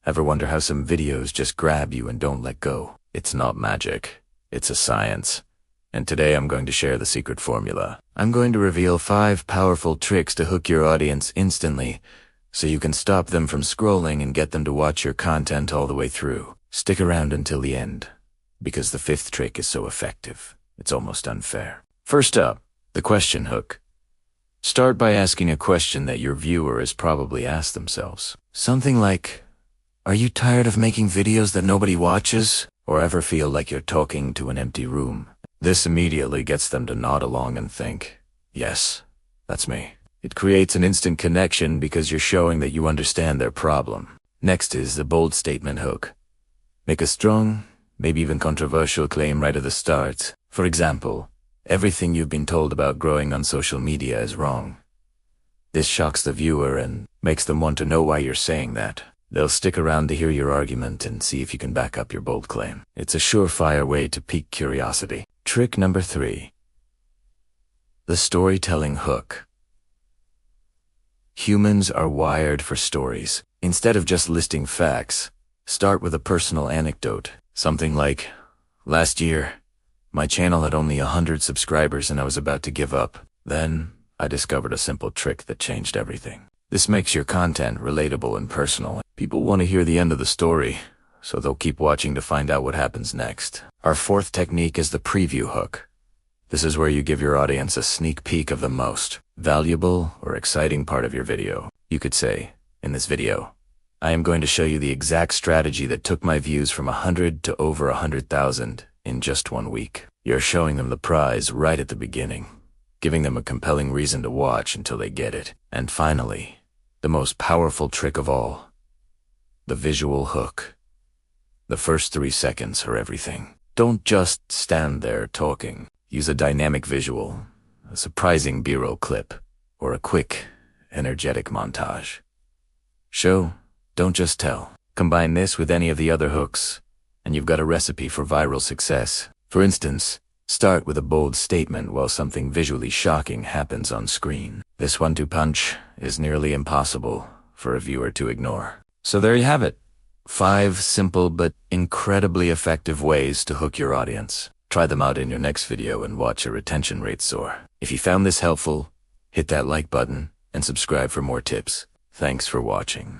Ever wonder how some videos just grab you and don't let go? It's not magic. It's a science. And today I'm going to share the secret formula. I'm going to reveal 5 powerful tricks to hook your audience instantly, so you can stop them from scrolling and get them to watch your content all the way through. Stick around until the end, because the 5th trick is so effective, it's almost unfair. First up, the question hook. Start by asking a question that your viewer has probably asked themselves. Something like, are you tired of making videos that nobody watches? Or ever feel like you're talking to an empty room? This immediately gets them to nod along and think, yes, that's me. It creates an instant connection because you're showing that you understand their problem. Next is the bold statement hook. Make a strong, maybe even controversial claim right at the start. For example, everything you've been told about growing on social media is wrong. This shocks the viewer and makes them want to know why you're saying that. They'll stick around to hear your argument and see if you can back up your bold claim. It's a surefire way to pique curiosity. Trick number 3. The storytelling hook. Humans are wired for stories. Instead of just listing facts, start with a personal anecdote. Something like, last year, my channel had only 100 subscribers and I was about to give up. Then, I discovered a simple trick that changed everything. This makes your content relatable and personal. People want to hear the end of the story, so they'll keep watching to find out what happens next. Our 4th technique is the preview hook. This is where you give your audience a sneak peek of the most valuable or exciting part of your video. You could say, in this video, I am going to show you the exact strategy that took my views from 100 to over 100,000 in just 1 week. You're showing them the prize right at the beginning, giving them a compelling reason to watch until they get it. And finally, the most powerful trick of all, the visual hook. The first 3 seconds are everything. Don't just stand there talking. Use a dynamic visual, a surprising B-roll clip, or a quick, energetic montage. Show, don't just tell. Combine this with any of the other hooks, and you've got a recipe for viral success. For instance, start with a bold statement while something visually shocking happens on screen. This 1-2 punch is nearly impossible for a viewer to ignore. So there you have it. 5 simple but incredibly effective ways to hook your audience. Try them out in your next video and watch your retention rate soar. If you found this helpful, hit that like button and subscribe for more tips. Thanks for watching.